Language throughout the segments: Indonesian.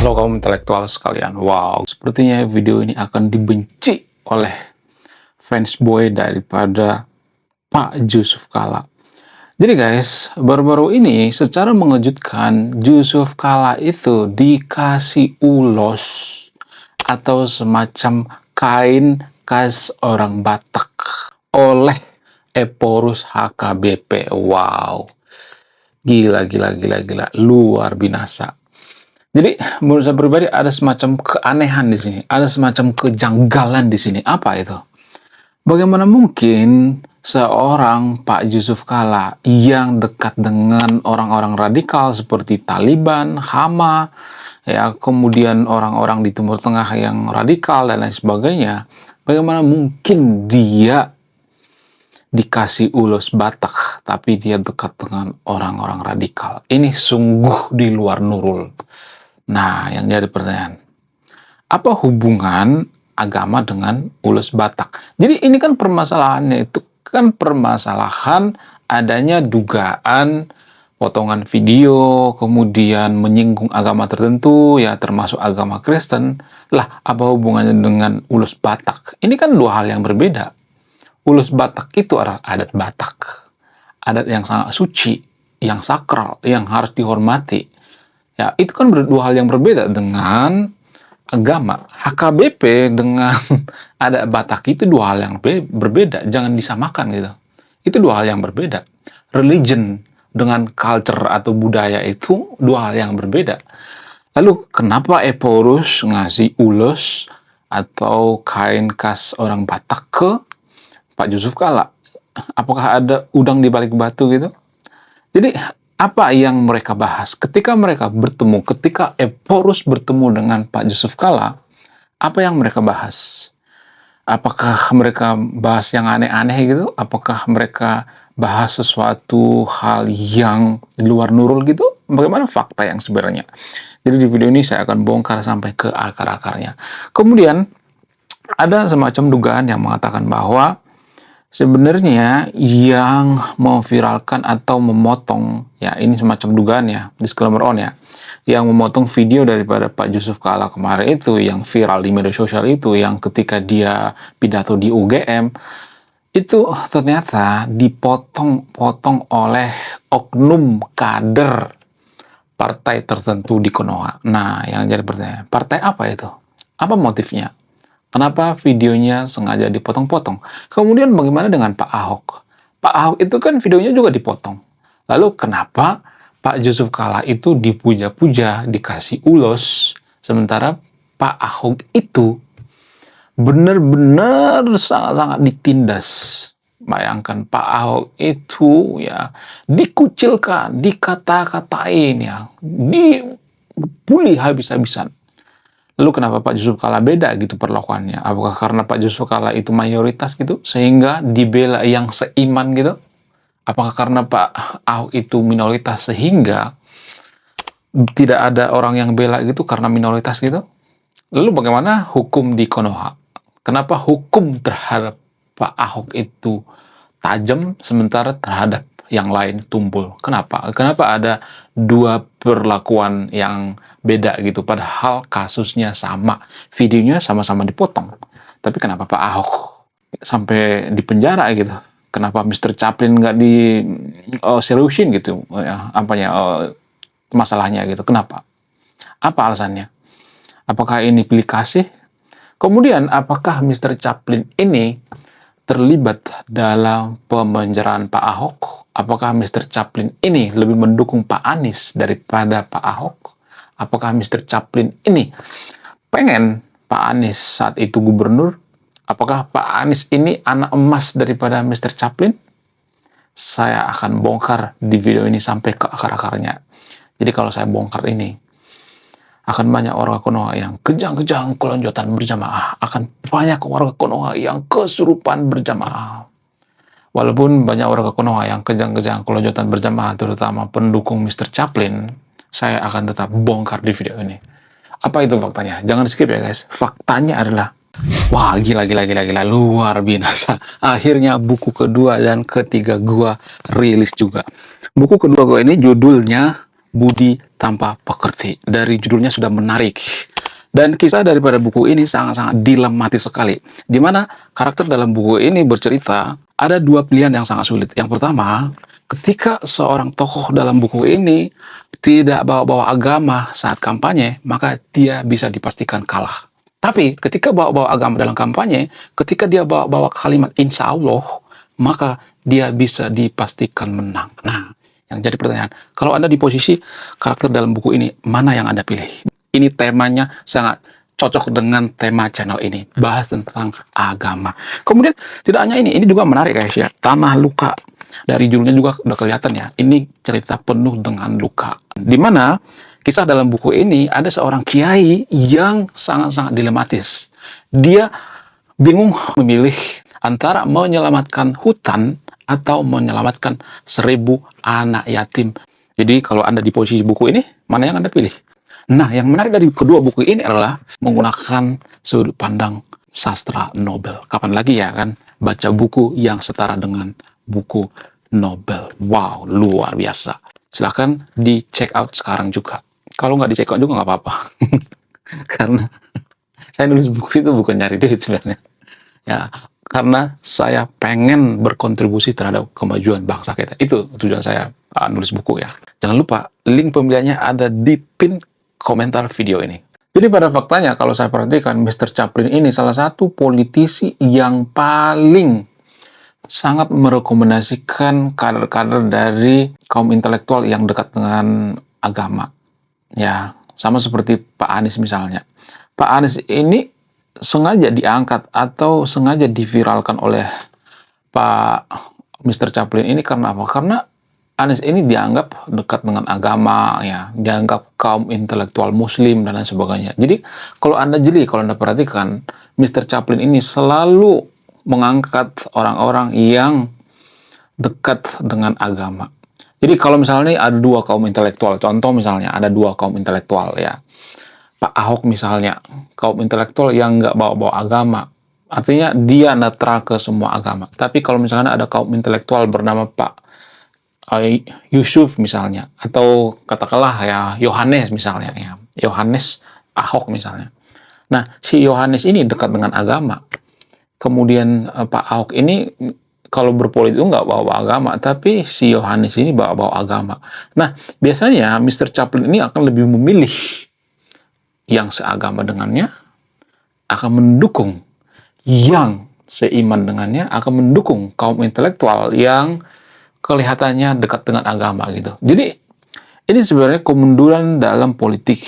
Halo kaum intelektual sekalian, wow, sepertinya video ini akan dibenci oleh fans boy daripada Pak Jusuf Kalla. Jadi guys, baru-baru ini secara mengejutkan Jusuf Kalla itu dikasih ulos atau semacam kain khas orang Batak oleh Eporus HKBP. Wow, gila, luar binasa. Jadi menurut saya pribadi ada semacam keanehan di sini, ada semacam kejanggalan di sini. Apa itu? Bagaimana mungkin seorang Pak Jusuf Kalla yang dekat dengan orang-orang radikal seperti Taliban, Hama, ya kemudian orang-orang di Timur Tengah yang radikal dan lain sebagainya, bagaimana mungkin dia dikasih ulos Batak tapi dia dekat dengan orang-orang radikal? Ini sungguh di luar nurul. Nah, yang jadi pertanyaan, apa hubungan agama dengan ulos Batak? Jadi ini kan permasalahannya itu kan permasalahan adanya dugaan potongan video, kemudian menyinggung agama tertentu, ya termasuk agama Kristen. Lah, apa hubungannya dengan ulos Batak? Ini kan dua hal yang berbeda. Ulos Batak itu adalah adat Batak. Adat yang sangat suci, yang sakral, yang harus dihormati. Ya, itu kan dua hal yang berbeda dengan agama. HKBP dengan adat Batak itu dua hal yang berbeda. Jangan disamakan gitu. Itu dua hal yang berbeda. Religion dengan culture atau budaya itu dua hal yang berbeda. Lalu kenapa Eporus ngasih ulos atau kain khas orang Batak ke Pak Jusuf Kalla? Apakah ada udang di balik batu gitu? Jadi apa yang mereka bahas ketika mereka bertemu, ketika Eporus bertemu dengan Pak Jusuf Kalla? Apa yang mereka bahas? Apakah mereka bahas yang aneh-aneh gitu? Apakah mereka bahas sesuatu hal yang di luar nurul gitu? Bagaimana fakta yang sebenarnya? Jadi di video ini saya akan bongkar sampai ke akar-akarnya. Kemudian ada semacam dugaan yang mengatakan bahwa sebenarnya yang memviralkan atau memotong, ya ini semacam dugaan ya, disclaimer on ya, yang memotong video daripada Pak Jusuf Kalla kemarin itu, yang viral di media sosial itu, yang ketika dia pidato di UGM, itu ternyata dipotong-potong oleh oknum kader partai tertentu di Konoha. Nah, yang jadi pertanyaan, partai apa itu? Apa motifnya? Kenapa videonya sengaja dipotong-potong? Kemudian bagaimana dengan Pak Ahok? Pak Ahok itu kan videonya juga dipotong. Lalu kenapa Pak Jusuf Kalla itu dipuja-puja, dikasih ulos, sementara Pak Ahok itu benar-benar sangat-sangat ditindas. Bayangkan Pak Ahok itu ya dikucilkan, dikata-katain ya, dibully habis-habisan. Lalu kenapa Pak Jusuf Kalla beda gitu perlakuannya? Apakah karena Pak Jusuf Kalla itu mayoritas gitu, sehingga dibela yang seiman gitu? Apakah karena Pak Ahok itu minoritas sehingga tidak ada orang yang bela gitu karena minoritas gitu? Lalu bagaimana hukum di Konoha? Kenapa hukum terhadap Pak Ahok itu tajam sementara terhadap yang lain tumpul? Kenapa? Kenapa ada dua perlakuan yang beda gitu, padahal kasusnya sama, videonya sama-sama dipotong. Tapi kenapa Pak Ahok sampai di penjara gitu? Kenapa Mr. Chaplin nggak di seriusin gitu? Ya, masalahnya gitu? Kenapa? Apa alasannya? Apakah ini pilih kasih? Kemudian apakah Mr. Chaplin ini terlibat dalam pemenjaraan Pak Ahok? Apakah Mr. Chaplin ini lebih mendukung Pak Anies daripada Pak Ahok? Apakah Mr. Chaplin ini pengen Pak Anies saat itu gubernur? Apakah Pak Anies ini anak emas daripada Mr. Chaplin? Saya akan bongkar di video ini sampai ke akar-akarnya. Jadi kalau saya bongkar ini, akan banyak warga Konoha yang kejang-kejang kelonjotan berjamaah. Akan banyak warga Konoha yang kesurupan berjamaah. Walaupun banyak warga Konoha yang kejang-kejang kelonjotan berjamaah, terutama pendukung Mr. Chaplin, saya akan tetap bongkar di video ini. Apa itu faktanya? Jangan skip ya guys. Faktanya adalah, wah gila, luar biasa. Akhirnya buku kedua dan ketiga gua rilis juga. Buku kedua gua ini judulnya Budi Tanpa Pekerti. Dari judulnya sudah menarik. Dan kisah daripada buku ini sangat-sangat dilematis sekali. Di mana karakter dalam buku ini bercerita ada dua pilihan yang sangat sulit. Yang pertama, ketika seorang tokoh dalam buku ini tidak bawa-bawa agama saat kampanye, maka dia bisa dipastikan kalah. Tapi ketika bawa-bawa agama dalam kampanye, ketika dia bawa-bawa kalimat insya Allah, maka dia bisa dipastikan menang. Nah, yang jadi pertanyaan, kalau Anda di posisi karakter dalam buku ini, mana yang Anda pilih? Ini temanya sangat cocok dengan tema channel ini, bahas tentang agama. Kemudian tidak hanya ini juga menarik guys ya, Tanah Luka. Dari judulnya juga udah kelihatan ya, ini cerita penuh dengan luka. Dimana kisah dalam buku ini ada seorang kiai yang sangat-sangat dilematis. Dia bingung memilih antara menyelamatkan hutan atau menyelamatkan 1000 anak yatim. Jadi kalau Anda di posisi buku ini, mana yang Anda pilih? Nah, yang menarik dari kedua buku ini adalah menggunakan sudut pandang sastra Nobel. Kapan lagi ya kan baca buku yang setara dengan buku Nobel. Wow, luar biasa. Silahkan di check out sekarang juga. Kalau nggak di check out juga nggak apa-apa. Karena saya nulis buku itu bukan nyari duit sebenarnya. Ya, karena saya pengen berkontribusi terhadap kemajuan bangsa kita. Itu tujuan saya nulis buku ya. Jangan lupa, link pembeliannya ada di pin komentar video ini. Jadi pada faktanya, kalau saya perhatikan, Mr. Chaplin ini salah satu politisi yang paling sangat merekomendasikan kader-kader dari kaum intelektual yang dekat dengan agama. Ya, sama seperti Pak Anies misalnya. Pak Anies ini sengaja diangkat atau sengaja diviralkan oleh Pak Mr. Chaplin ini karena apa? Karena Anies ini dianggap dekat dengan agama, ya, dianggap kaum intelektual Muslim dan lain sebagainya. Jadi kalau Anda jeli, kalau Anda perhatikan, Mr. Chaplin ini selalu mengangkat orang-orang yang dekat dengan agama. Jadi kalau misalnya ada dua kaum intelektual, contoh misalnya ada dua kaum intelektual ya, Pak Ahok misalnya, kaum intelektual yang nggak bawa-bawa agama, artinya dia netral ke semua agama. Tapi kalau misalnya ada kaum intelektual bernama Pak Yusuf misalnya, atau katakanlah ya Yohanes misalnya, ya Yohanes Ahok misalnya. Nah, si Yohanes ini dekat dengan agama. Kemudian Pak Ahok ini kalau berpolitik itu nggak bawa agama, tapi si Yohanes ini bawa agama. Nah, biasanya Mr. Chaplin ini akan lebih memilih yang seagama dengannya, akan mendukung yang seiman dengannya, akan mendukung kaum intelektual yang kelihatannya dekat dengan agama gitu. Jadi ini sebenarnya kemunduran dalam politik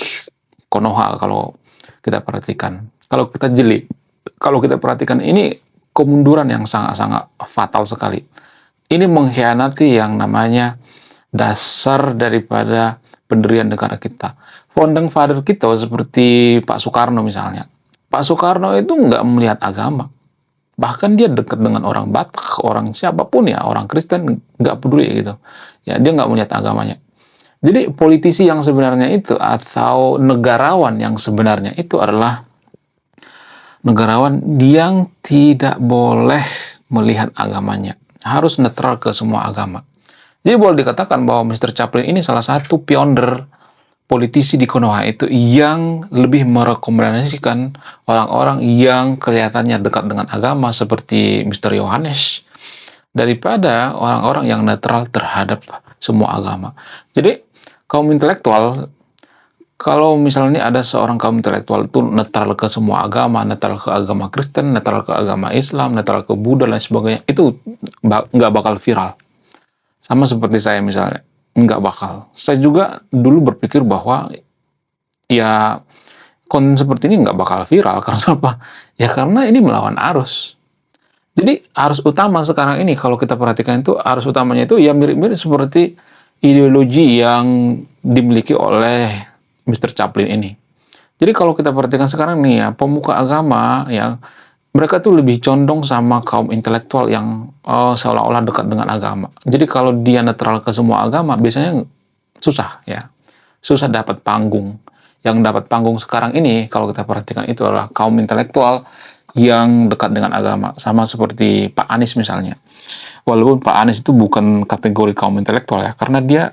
Konoha kalau kita perhatikan. Kalau kita jeli, kalau kita perhatikan ini kemunduran yang sangat-sangat fatal sekali. Ini mengkhianati yang namanya dasar daripada pendirian negara kita. Founding father kita seperti Pak Soekarno misalnya. Pak Soekarno itu nggak melihat agama. Bahkan dia dekat dengan orang Batak, orang siapapun ya, orang Kristen, nggak peduli gitu. Ya, dia nggak melihat agamanya. Jadi politisi yang sebenarnya itu atau negarawan yang sebenarnya itu adalah negarawan yang tidak boleh melihat agamanya. Harus netral ke semua agama. Jadi boleh dikatakan bahwa Mr. Chaplin ini salah satu pioner politisi di Konoha itu yang lebih merekomendasikan orang-orang yang kelihatannya dekat dengan agama seperti Mr. Yohanes daripada orang-orang yang netral terhadap semua agama. Jadi kaum intelektual, kalau misalnya ada seorang kaum intelektual itu netral ke semua agama, netral ke agama Kristen, netral ke agama Islam, netral ke Buddha dan sebagainya, itu nggak bakal viral. Sama seperti saya misalnya, nggak bakal. Saya juga dulu berpikir bahwa ya konten seperti ini nggak bakal viral. Karena apa? Ya karena ini melawan arus. Jadi arus utama sekarang ini kalau kita perhatikan itu, arus utamanya itu ya mirip-mirip seperti ideologi yang dimiliki oleh Mr. Chaplin ini. Jadi kalau kita perhatikan sekarang nih ya, pemuka agama yang mereka tuh lebih condong sama kaum intelektual yang seolah-olah dekat dengan agama. Jadi kalau dia netral ke semua agama, biasanya susah ya. Susah dapat panggung. yang dapat panggung sekarang ini, kalau kita perhatikan itu adalah kaum intelektual yang dekat dengan agama, sama seperti Pak Anies misalnya. Walaupun Pak Anies itu bukan kategori kaum intelektual ya, karena dia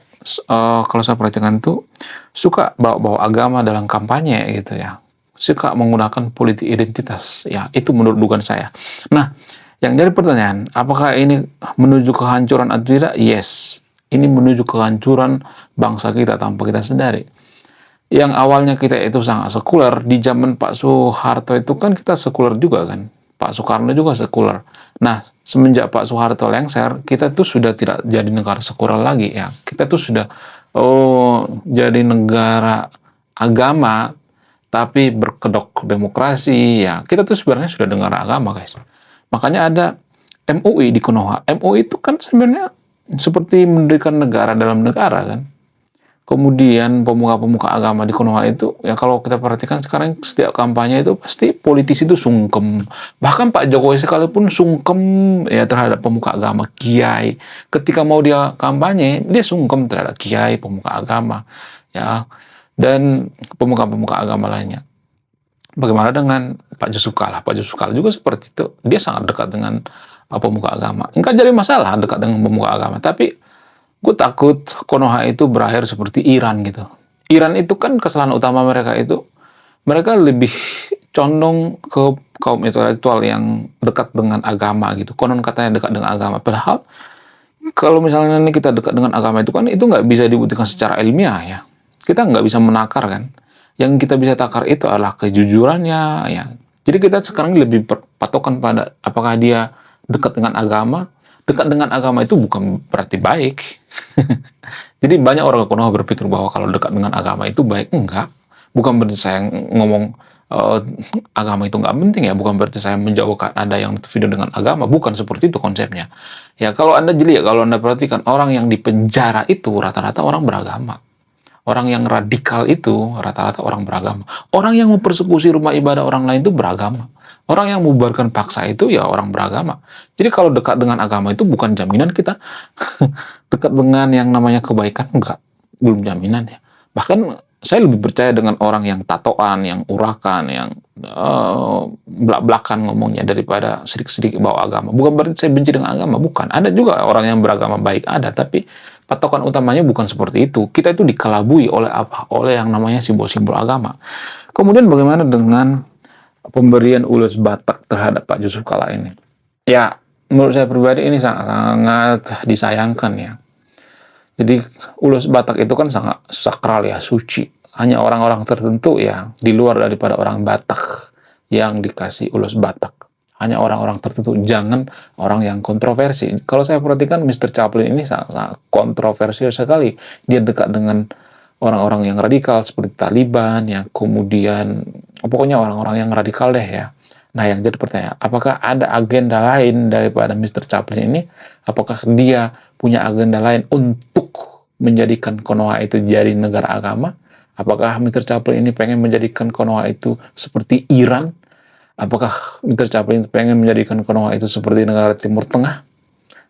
kalau saya perhatikan itu suka bawa-bawa agama dalam kampanye gitu ya, suka menggunakan politik identitas ya, itu menurut dugaan saya. Nah, yang jadi pertanyaan, apakah ini menuju kehancuran atau tidak? Yes, ini menuju kehancuran bangsa kita tanpa kita sadari. Yang awalnya kita itu sangat sekuler, di zaman Pak Soeharto itu kan kita sekuler juga kan. Pak Soekarno juga sekuler. Nah, semenjak Pak Soeharto lengser, kita tuh sudah tidak jadi negara sekuler lagi ya. Kita tuh sudah jadi negara agama tapi berkedok demokrasi ya. Kita tuh sebenarnya sudah negara agama, guys. Makanya ada MUI di Konoha. MUI itu kan sebenarnya seperti mendirikan negara dalam negara kan. Kemudian pemuka-pemuka agama di Konoha itu, ya kalau kita perhatikan sekarang setiap kampanye itu pasti politisi itu sungkem. Bahkan Pak Jokowi sekalipun sungkem ya terhadap pemuka agama, kiai. Ketika mau dia kampanye, dia sungkem terhadap kiai, pemuka agama, ya, dan pemuka-pemuka agama lainnya. Bagaimana dengan Pak Yusuf Kalla? Pak Yusuf Kalla juga seperti itu. Dia sangat dekat dengan pemuka agama. Enggak jadi masalah dekat dengan pemuka agama, tapi gue takut Konoha itu berakhir seperti Iran gitu. Iran itu kan kesalahan utama mereka itu, mereka lebih condong ke kaum intelektual yang dekat dengan agama gitu. Konon katanya dekat dengan agama. Padahal kalau misalnya kita dekat dengan agama itu kan itu nggak bisa dibuktikan secara ilmiah ya. Kita nggak bisa menakar kan. Yang kita bisa takar itu adalah kejujurannya ya. Jadi kita sekarang lebih berpatokan pada apakah dia dekat dengan agama. Dekat dengan agama itu bukan berarti baik. Jadi banyak orang Konoha berpikir bahwa kalau dekat dengan agama itu baik. Enggak. Bukan berarti saya ngomong agama itu nggak penting ya. Bukan berarti saya menjauhkan Anda yang video dengan agama. Bukan seperti itu konsepnya. Ya kalau Anda jeli ya, kalau Anda perhatikan orang yang di penjara itu rata-rata orang beragama. Orang yang radikal itu rata-rata orang beragama. Orang yang mempersekusi rumah ibadah orang lain itu beragama. Orang yang membubarkan paksa itu ya orang beragama. Jadi kalau dekat dengan agama itu bukan jaminan kita dekat dengan yang namanya kebaikan, enggak. Belum jaminan ya. Bahkan saya lebih percaya dengan orang yang tatoan, yang urakan, yang belak-belakan ngomongnya daripada sedikit-sedikit bawa agama. Bukan berarti saya benci dengan agama, bukan. Ada juga orang yang beragama baik ada, tapi patokan utamanya bukan seperti itu. Kita itu dikelabui oleh apa? Oleh yang namanya simbol-simbol agama. Kemudian bagaimana dengan pemberian ulus Batak terhadap Pak Yusuf Kalla ini? Ya, menurut saya pribadi ini sangat disayangkan ya. Jadi ulus Batak itu kan sangat sakral ya, suci. Hanya orang-orang tertentu ya, di luar daripada orang Batak yang dikasih ulus Batak. Hanya orang-orang tertentu, jangan orang yang kontroversi. Kalau saya perhatikan Mr. Chaplin ini sangat kontroversial sekali. Dia dekat dengan orang-orang yang radikal seperti Taliban, yang kemudian pokoknya orang-orang yang radikal deh ya. Nah, yang jadi pertanyaan, apakah ada agenda lain daripada Mr. Chaplin ini? Apakah dia punya agenda lain untuk menjadikan Konoha itu jadi negara agama? Apakah Mr. Chaplin ini pengen menjadikan Konoha itu seperti Iran? Apakah Mr. Chaplin pengen menjadikan Konoha itu seperti negara Timur Tengah?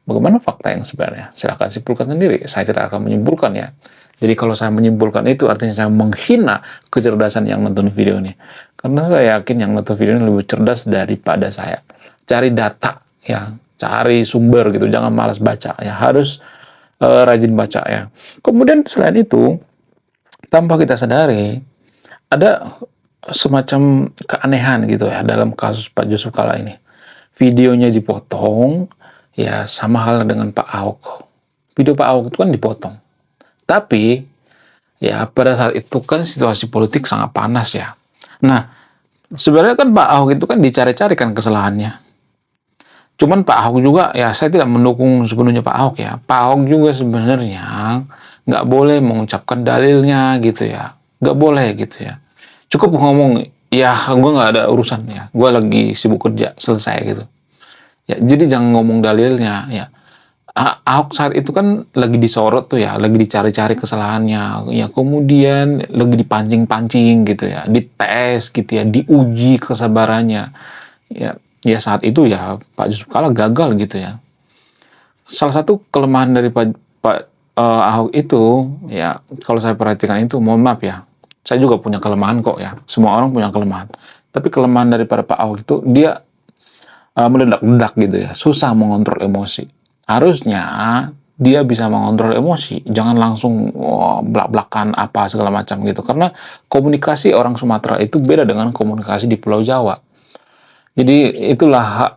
Bagaimana fakta yang sebenarnya? Silahkan simpulkan sendiri. Saya tidak akan menyimpulkan ya. Jadi kalau saya menyimpulkan itu artinya saya menghina kecerdasan yang nonton video ini. Karena saya yakin yang nonton video ini lebih cerdas daripada saya. Cari data ya, cari sumber gitu, jangan malas baca ya, harus rajin baca ya. Kemudian selain itu, tanpa kita sadari ada semacam keanehan gitu ya dalam kasus Pak Yusuf Kalla ini. Videonya dipotong ya, sama halnya dengan Pak Ahok. Video Pak Ahok itu kan dipotong. Tapi ya pada saat itu kan situasi politik sangat panas ya. Nah, sebenarnya kan Pak Ahok itu kan dicari-cari kan kesalahannya. Cuman Pak Ahok juga ya, saya tidak mendukung sepenuhnya Pak Ahok ya. Pak Ahok juga sebenarnya nggak boleh mengucapkan dalilnya gitu ya. Nggak boleh gitu ya. Cukup ngomong, ya gue nggak ada urusan ya. Gue lagi sibuk kerja, selesai gitu. Ya, jadi jangan ngomong dalilnya ya. Ahok saat itu kan lagi disorot tuh ya, lagi dicari-cari kesalahannya, ya kemudian lagi dipancing-pancing gitu ya, dites gitu ya, diuji kesabarannya. Ya saat itu ya Pak Yusuf Kalla gagal gitu ya. Salah satu kelemahan dari Pak Ahok itu ya, kalau saya perhatikan itu, mohon maaf ya, Saya juga punya kelemahan kok ya. Semua orang punya kelemahan. Tapi kelemahan daripada Pak Ahok itu dia meledak-ledak gitu ya, susah mengontrol emosi. Harusnya dia bisa mengontrol emosi, jangan langsung blak-blakan apa segala macam gitu. Karena komunikasi orang Sumatera itu beda dengan komunikasi di Pulau Jawa. Jadi itulah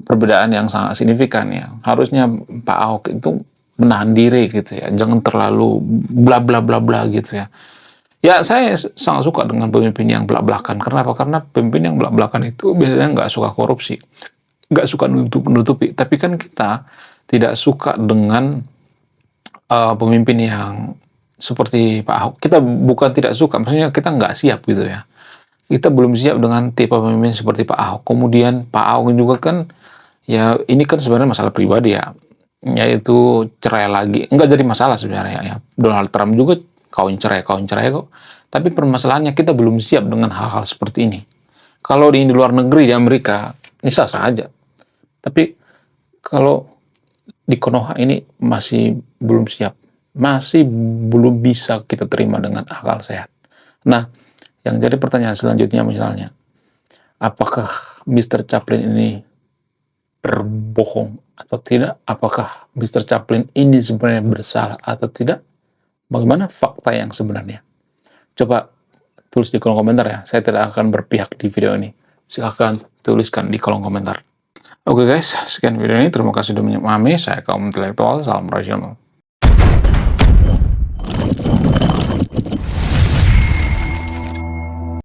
perbedaan yang sangat signifikan ya. Harusnya Pak Ahok itu menahan diri gitu ya, jangan terlalu bla bla bla bla gitu ya. Ya, saya sangat suka dengan pemimpin yang belak-belakan. Kenapa? Karena pemimpin yang belak-belakan itu biasanya nggak suka korupsi, nggak suka nutupi. Tapi kan kita tidak suka dengan pemimpin yang seperti Pak Ahok. Kita bukan tidak suka, maksudnya kita nggak siap gitu ya. Kita belum siap dengan tipe pemimpin seperti Pak Ahok. Kemudian Pak Ahok juga kan, ya ini kan sebenarnya masalah pribadi ya, yaitu cerai lagi. Nggak jadi masalah sebenarnya ya. Donald Trump juga kawin cerai kok. Tapi permasalahannya kita belum siap dengan hal-hal seperti ini. Kalau di luar negeri, di Amerika, ini sah-sah aja. Tapi kalau di Konoha ini masih belum siap. Masih belum bisa kita terima dengan akal sehat. Nah, yang jadi pertanyaan selanjutnya misalnya, apakah Mr. Chaplin ini berbohong atau tidak? Apakah Mr. Chaplin ini sebenarnya bersalah atau tidak? Bagaimana fakta yang sebenarnya? Coba tulis di kolom komentar ya. Saya tidak akan berpihak di video ini. Silahkan tuliskan di kolom komentar. Oke guys, sekian video ini. Terima kasih sudah memahami. Saya kaum intelektual. Salam rasional.